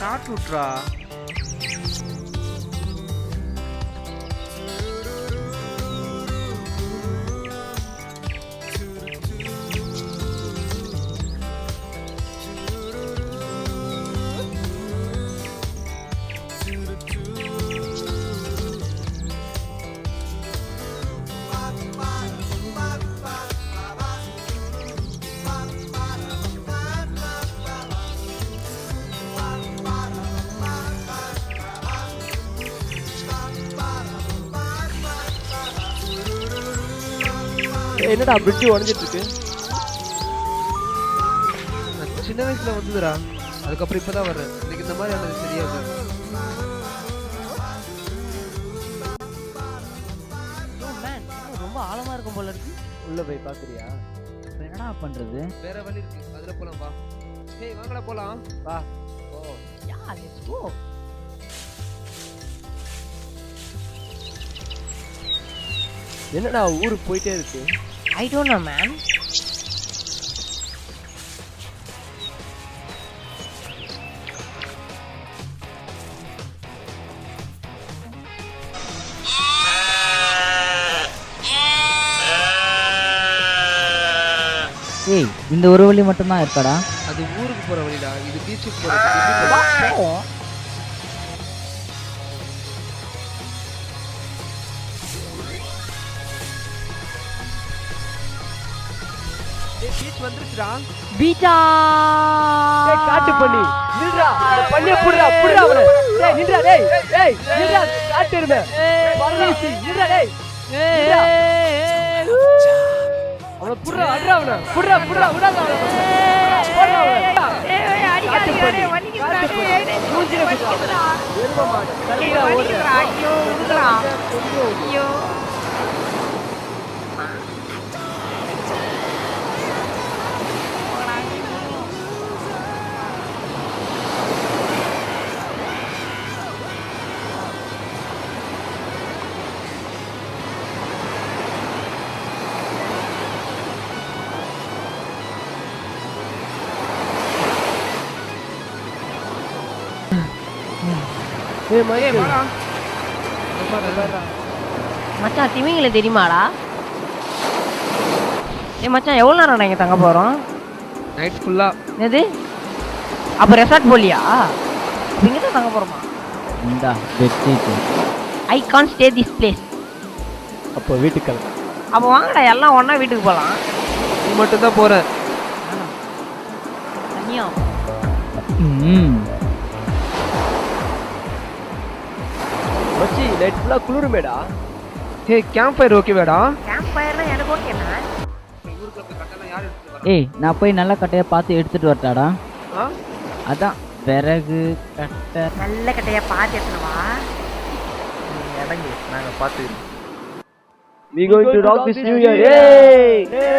காட்டு விட்றா. என்னடா பிரிட்ஜ் உடஞ்சிட்டு இருக்கு? சின்ன வயசுல வந்ததுடா, அதுக்கப்புறம் இப்பதான் வர்றேன். இன்னைக்கு இந்த மாதிரி ஆனது தெரியாது. ரொம்ப ஆழமா இருக்கும் போல இருக்கு. உள்ள போய் பாக்குறியா? என்னடா பண்றது? வேற வழி இருக்கு, அதுல போலாம் வா. ஏய் வாங்கடா போலாம் வா. ஓ யா லெட்ஸ் கோ. என்னடா ஊருக்கு போயிட்டே இருக்கு? I don't know man. ஏய் இந்த ஒரு வழி மட்டும் தான் இருக்காடா? அது ஊருக்கு போற வழிடா, இது பீச்சுக்கு போறது. பீச் வந்துருச்சுடா. பீச்சா டேய் காட்டு பண்ணி நில்றா, பண்ணிய புடுடா புடுடா அவளே. டேய் நில்றா, டேய் டேய் நில்றா, காட்டு இருமே பரதேசி நில்றா. டேய் அவள புடுடா, அட்றா அவள புடுடா புடுடா விடாத அவள. போடா அவள. ஏய் அடிக்காத அடி வலிக்குதுடா. மூஞ்சில குத்துடா. எரும மாடு கரெக்ட்டா ஓடுறா. ஐயோ உடுடா. ஐயோ மச்சான் திமிங்கல தெரியுமாடா? மச்சான் எவ்வளவு நேரம் இங்க தங்க போறோம்? நைட் ஃபுல்லா. எது அப்ப ரெசார்ட் போலியா? இங்க தான் தங்க போறோமா? இந்தா bedsheet. I can't stay this place. அப்போ வீட்டுக்கு கிளம்பு. அப்ப வாங்கடா எல்லாம் ஒண்ணா வீட்டுக்கு போலாம். நீ மட்டும் தான் போற. தனியா? மச்சி நைட் ஃபுல்லா குளிருமேடா. ஏய் கேம்ப் ஃபயர் ஓகேவாடா? கேம்ப் ஃபயர்ல எனக்கு ஓகேனா? ஊருக்கு போய் கட்டலாம் யார் எடுத்துட்டு வரா? ஏய் நான் போய் நல்ல கட்டையா பார்த்து எடுத்துட்டு வரட்டாடா. அதான் விறகு கட்டை நல்ல கட்டையா பார்த்து எடுத்துட்டு வா. எடங்க நாங்க பாத்து. We going to rock this new year. Hey!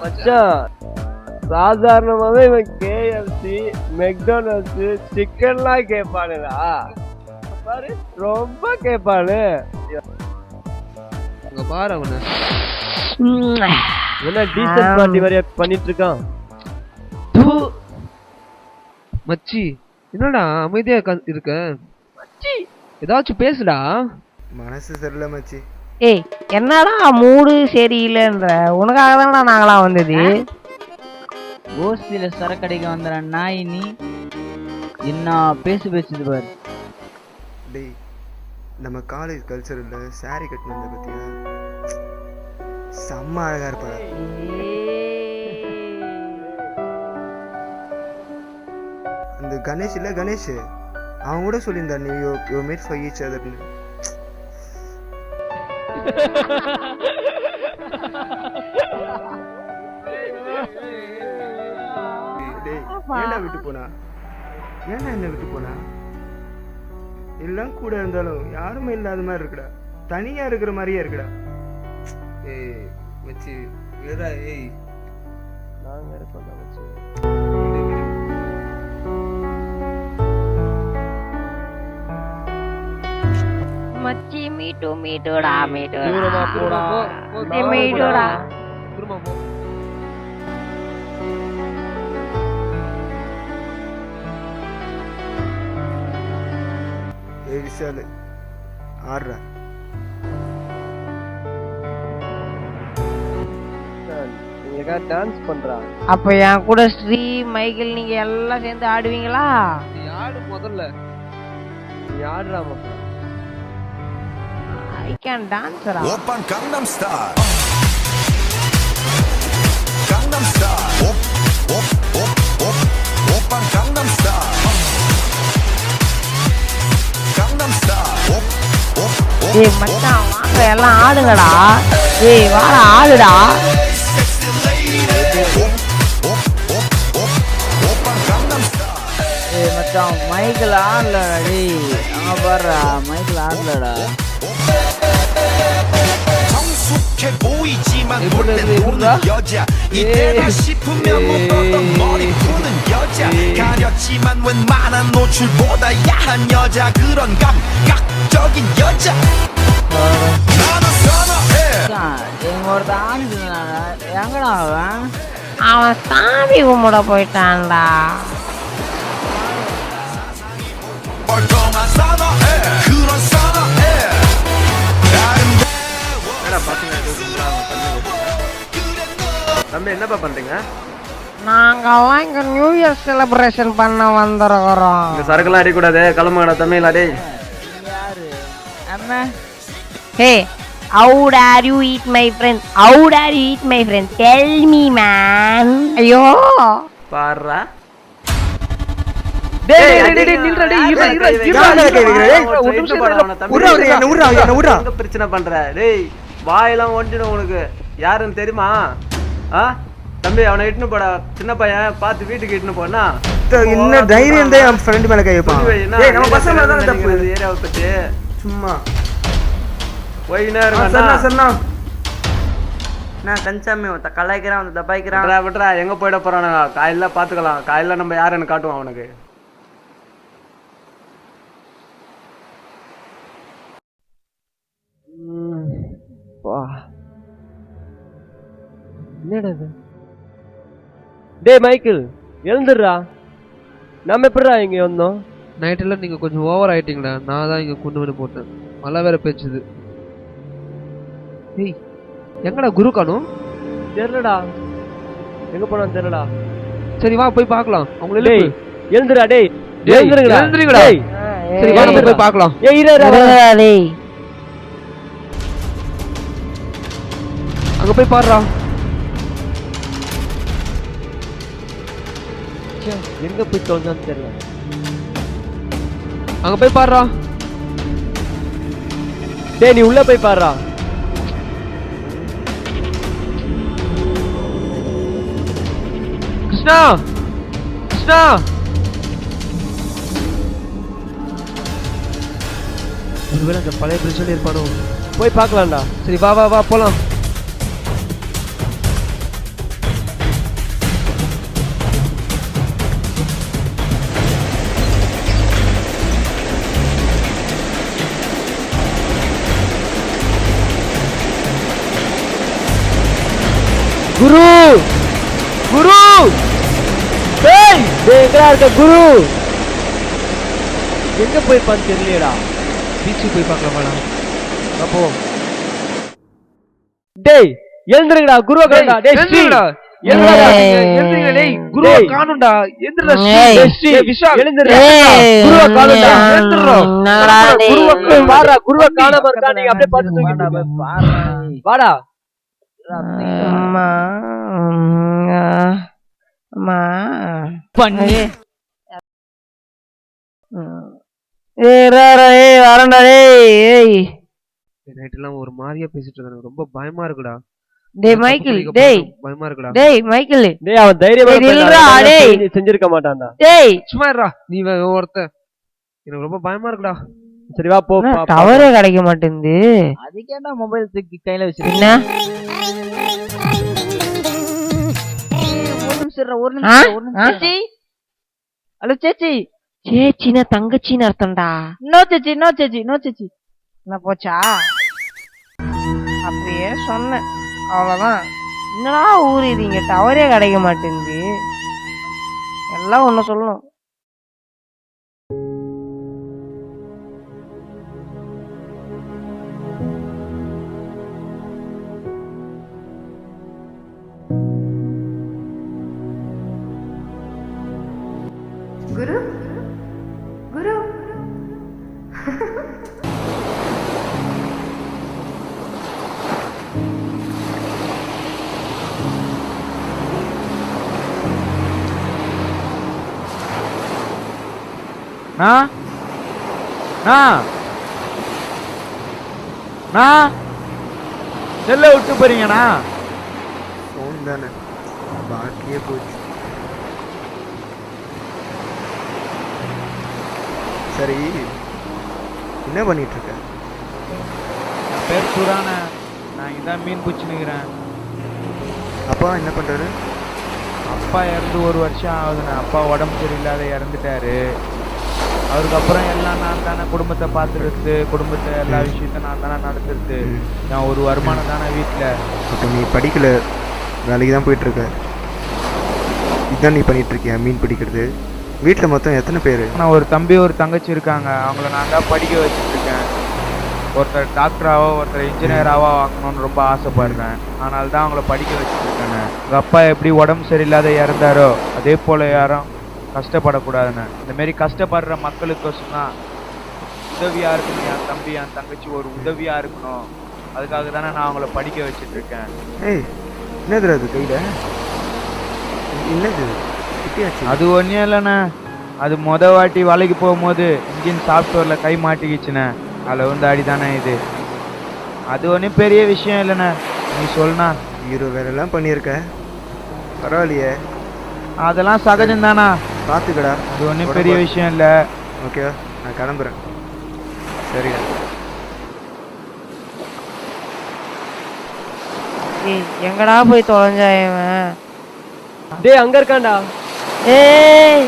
மச்சான் சாதாரணமாவே இவன் கேஎஃப்சி மெக்டொனால்ட்ஸ் சிக்கன்லாம் கேட்பானுடா. பாரு ரொம்ப கேட்பானு. அங்க பாரு அவன என்ன டீசன்ட் பார்ட்டி வரைய பண்ணிட்டு இருக்கான். மச்சி என்னடா அமைதியா இருக்க? மச்சி ஏதாச்சும் பேசுடா. மனசு சரியில்லை மச்சி. ஏய் என்னடா மூடு சரியில்லைன்ற? உனக்காக தானடா நாங்களாம் வந்தது. கோஸ்தில சரக்கடைக்கு வந்துற நாய் நீ என்ன பேசுது பாரு. டேய் நம்ம காலேஜ் கல்ச்சரில் சாரி கட்டினு வந்த பத்தியா? செம்ம அழகா இருப்பா. அந்த கணேஷ் இல்ல கணேஷ் அவன் கூட சொல்லியிருந்தான் நீ யூ மேட் ஃபார் ஈச் அதர்னு. டேய் ஏன்டா விட்டு போனா? ஏன்டா என்ன விட்டு போனா? எல்லாம் கூட இருந்தாலும் யாருமே இல்லாத மாதிரி இருக்குடா. தனியா இருக்கிற மாதிரியே இருக்குடா. ஏய் மச்சி வேறா ஏய் நாங்க இருக்கோம் மச்சி. மச்சி மீட்டுடா தூரமா போடா. மீட்டுடா. திரும்ப போ. ஏய் விஷாலு ஆடுறா. நீங்க டான்ஸ் பண்றா. அப்ப என் கூட ஸ்ரீ மைக்கேல் நீங்க எல்லாம் சேர்ந்து ஆடுவீங்களா? நீ ஆடு முதல்ல. நீ ஆடுறா மக்கள். I can dance. Oppan Gangnam Style. Gangnam Style. Oppan Gangnam Style. Gangnam Style. ஏய் மச்சான் வாங்க எல்லாம் ஆடுங்கடா. ஏய் வாடா ஆடுடா. Sexy lady. Oppan Gangnam Style. ஏய் மச்சான் மைக்கேல் ஆடலடா டேய். அங்க பாருடா மைக்கேல் ஆடலடா. 성숙해 보이지만 볼 땐 보는 여자 이때다 싶으면 묶었던 머리 푸는 여자 가렸지만 웬만한 노출보다 야한 여자 그런 감각적인 여자 나는 선호해 எங்களோட ஆடுனாடா எங்கடா அவன்? அவன் சாமி கும்பிட போயிட்டான்டா. 멀쩡한 선호해 그런 선호해 தம்பி என்னப்பா பண்றீங்க? நாங்கெல்லாம் இங்க நியூ இயர் செலிப்ரேஷன் பண்ண வந்திருக்கிறோம். இந்த சரக்குலாம் அடிக்கூடாது. கிளம்புங்கடா தமிழ் அடி. யாரு அம்மா? Hey, how dare you eat my friend? How dare you eat my friend? Tell me, man. ஐயோ பாருடா. பிரச்சனை பண்ற டேய் வாயெல்லாம் ஒண்டிடும் உனக்கு. யாருன்னு தெரியுமா? தம்பி அவனை இட்டுன்னு போடா. சின்ன பையன் பார்த்து வீட்டுக்கு இட்டுன்னு போனா என்ன தைரியம் தான் என் ஃப்ரெண்ட் மேல கை வைப்பான். நம்ம பசங்க தான் தப்பு ஏரியாவை பத்தி சும்மா போயினே இருக்கா. நான் கன்சாமி கலாய்க்கிறான் வந்து தப்பாய்க்கிறான். விட்றா எங்க போயிட போறானுங்க. காலையில பாத்துக்கலாம். காலையில நம்ம யாருன்னு காட்டுவோம் அவனுக்கு. என்னடா டேய் மைக்கேல் எழுந்துடுறா. நம்ம எப்படிடா இங்க வந்தோம்? நைட்டெல்லாம் நீங்க கொஞ்சம் ஓவர் ஆயிட்டீங்களா. நான் தான் இங்க கொண்டு வந்து போட்டேன். மழை வேற பேச்சுது. ஏய் எங்கடா குரு காணும்? தெரியலடா எங்க போனான்னு தெரியலடா. சரி வா போய் பார்க்கலாம். அவங்கள டேய் எழுந்துடா. டேய் எழுந்துருங்கடா. சரி வா நம்ம போய் பார்க்கலாம். ஏய் இரு டேய் அங்க போய் பாருடா. எங்க போய் தோஞ்சான்னு தெரியல. அங்க போய் பாருடா. டேய் நீ உள்ள போய் பாருடா. கிருஷ்ணா கிருஷ்ணா ஒருவேளை அந்த பழைய பிரச்சனை இருப்பானோ. போய் பார்க்கலாம்டா. சரி வா வா வா போலாம். குரு குரு டேய் எங்கடா இருக்க குரு? எங்க போய் பான்னு தெரியலடா. பீச்சுக்கு போய் பார்க்கலாம் வாடா. அப்போ டேய் எழுந்துருங்கடா. குருவை காணும்டா. டேய் எழுந்துருங்கடா. எழுந்துருங்கடா. டேய் குருவை காணும்டா. எழுந்துடா. டேய் விஷால் எழுந்துடா. குருவை காணும்டா. எழுந்துறா. குருவை பாருடா. குருவை காணாம இருக்கா. நீங்க அப்படியே பார்த்து தூக்கிட்டு வாடா. அம்மா அம்மா பண்ணு. ஏய் வரண்டா டேய். நைட்டெல்லாம் ஒரு மாதிரியா பேசிட்டு இருக்கானு. ரொம்ப பயமா இருக்குடா. டேய் மைக்கேல் டேய் பயமா இருக்குடா. டேய் மைக்கேல் டேய் அவன் தைரியமா டேய் செஞ்சிருக்க மாட்டான்டா. டேய் சும்மா இருடா. நீ ஒருத்த எனக்கு ரொம்ப பயமா இருக்குடா. சரி வா போ பா, பா. டவரே கிடைக்க மாட்டேங்குது. அதுக்கேண்டா மொபைல் தூக்கி கையில என்ன வச்சிருக்க? ஒரு ஆ? நிமிஷம் ஆ? சேச்சி. ஹலோ சேச்சி. சேச்சினா தங்கச்சின்னு அர்த்தம்டா. நோ சேச்சி, நோ சேச்சி, நோ சேச்சி. என்ன போச்சா? அப்படியே சொன்னேன், அவ்வளவுதான். என்னடா ஊர் இது, இங்க டவரே கிடைக்க மாட்டேங்குது. எல்லாம் ஒண்ணு சொல்லணும். குரு குரு செல்ல விட்டு போறீங்கண்ணா. ஃபோன் தானே பாக்கியே போச்சு. சரி என்ன பண்ணிட்டு இருக்க? என் பேர் சுரானே, நான் இதான் மீன் பிடிச்சுன்னுக்கிறேன். அப்பா என்ன பண்றாரு? அப்பா இறந்து 1 வருஷம் ஆகுதுண்ணே. அப்பா உடம்பு சரியில்லாத இறந்துட்டாரு. அவருக்கு அப்புறம் எல்லாம் நான் தானே குடும்பத்தை பார்த்துருது, குடும்பத்தை எல்லா விஷயத்தையும் நான் தானே நடத்துறது. நான் ஒரு வருமானம் தானே வீட்டில். இப்போ நீ படிக்கல, வேலைக்கு தான் போயிட்டு இருக்க. இதுதான் நீ பண்ணிட்டு இருக்கியா, மீன் பிடிக்கிறது? வீட்டில் மொத்தம் எத்தனை பேர்? நான் ஒரு தம்பி ஒரு தங்கச்சி இருக்காங்க. அவங்கள நான் தான் படிக்க வச்சுட்டு இருக்கேன். ஒருத்தர் டாக்டராவோ ஒருத்தர் இன்ஜினியராவோ ஆக்கணும்னு ரொம்ப ஆசைப்படுறேன். அதனால தான் அவங்கள படிக்க வச்சுட்டு இருக்கேன். எங்கள் அப்பா எப்படி உடம்பு சரியில்லாத இறந்தாரோ அதே போல் யாரும் கஷ்டப்படக்கூடாதுண்ணே. இந்தமாரி கஷ்டப்படுற மக்களுக்கோசம் தான் உதவியாக இருக்கணும். என் தம்பி என் தங்கச்சி ஒரு உதவியாக இருக்கணும். அதுக்காக தானே நான் அவங்கள படிக்க வச்சுட்டு இருக்கேன். ஏய் என்னது அது கையில்? என்னது கிட்டியாச்சு? அது ஒன்றும் இல்லைண்ணே. அது வாட்டி வலைக்கு போகும்போது இன்ஜின் சாஃப்ட்வேரில் கை மாட்டிக்கிச்சுண்ணே. அதில் வந்து அடிதானே இது. அது ஒன்றும் பெரிய விஷயம் இல்லைண்ணே. நீ சொல்லுண்ணா. ஹீரோ வேலைலாம் பண்ணியிருக்க, பரவாயில்லையே. அதெல்லாம் சகஜம்தானா. பார்த்துக்கடா, அது ஒன்றும் பெரிய விஷயம் இல்லை. ஓகே நான் கிளம்புறேன். சரியா? ஏய் எங்கடா போய் தொலைஞ்சா இவன்? டேய் அங்க இருக்கான்டா. ஏய்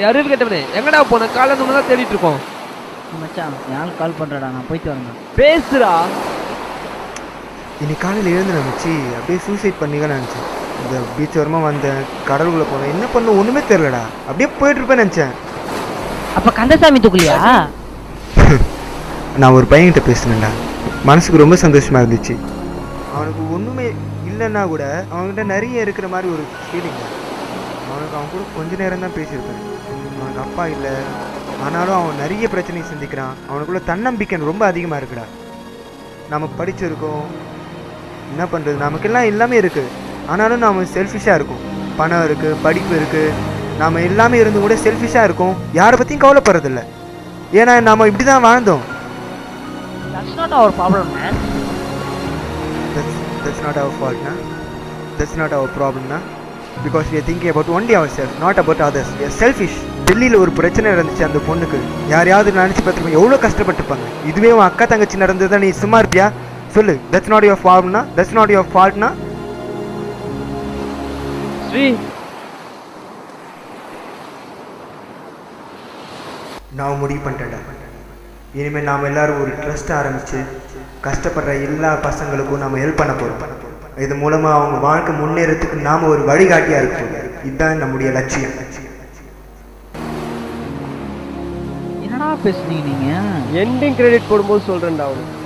அறிவு கேட்டவனே, எங்கடா போன? காலைல நம்ம தான் தேடிட்டு இருக்கோம். மச்சான் யாரும் கால் பண்றடா, நான் போயிட்டு வரேன். பேசுறா. இன்னைக்கு காலையில் எழுந்து நினச்சி அப்படியே சூசைட் பண்ணிதான் நினச்சேன். இந்த பீச் ஓரமாக வந்தேன், கடலுக்குள்ளே போனேன், என்ன பண்ண ஒன்றுமே தெரிலடா. அப்படியே போயிட்டு இருப்பேன்னு நினச்சேன். அப்ப கந்தசாமி தூக்கலையா? நான் ஒரு பையன்கிட்ட பேசினேன்டா, மனசுக்கு ரொம்ப சந்தோஷமாக இருந்துச்சு. அவனுக்கு ஒன்றுமே இல்லைன்னா கூட அவன்கிட்ட நிறைய இருக்கிற மாதிரி ஒரு ஃபீலிங். அவன் கூட கொஞ்ச நேரம் தான் பேசியிருப்பேன். அவனுக்கு அப்பா இல்லை, ஆனாலும் அவன் நிறைய பிரச்சனையை சந்திக்கிறான். அவனுக்குள்ள தன்னம்பிக்கை ரொம்ப அதிகமாக இருக்குடா. நம்ம படிச்சிருக்கோம், என்ன பண்ணுறது, நமக்கெல்லாம் எல்லாமே இருக்குது. ஆனாலும் நாம் செல்ஃபிஷாக இருக்கும். பணம் இருக்குது, படிப்பு இருக்குது, நாம் எல்லாமே இருந்து கூட செல்ஃபிஷாக இருக்கும். யாரை பற்றியும் கவலைப்படுறதில்ல. ஏன்னா நாம் இப்படி தான் வாழ்ந்தோம். That's not our problem, man. That's not our fault, na? That's not our problem, na? Because we are thinking about only ourselves, not about others. We are selfish. டெல்லியில் ஒரு பிரச்சனை இருந்துச்சு, அந்த பொண்ணுக்கு யாரையாவது நினச்சி பார்த்துருப்போம், எவ்வளோ கஷ்டப்பட்டுருப்பாங்க. இதுவே உன் அக்கா தங்கச்சி நடந்தது தான், நீ சும்மா இருப்பியா சொல்லு? தட்ஸ் நாட் யுவர் ஃபால்ட்னா, தட்ஸ் நாட் யுவர் ஃபால்ட்னா. ஸ்ரீ, நான் முடிவு பண்ணிட்டேன்டா. இனிமேல் நாம் எல்லாரும் ஒரு ட்ரஸ்ட் ஆரம்பித்து கஷ்டப்படுற எல்லா பசங்களுக்கும் நாம் ஹெல்ப் பண்ண போகிறோம். இது மூலமாக அவங்க வாழ்க்கை முன்னேறத்துக்கு நாம் ஒரு வழிகாட்டியாக இருக்கோம். இதுதான் நம்முடைய லட்சியம். என்னடா பேசுனீங்க நீங்க? எண்டிங் கிரெடிட் போடும்போது சொல்றேன்டா அவனுக்கு.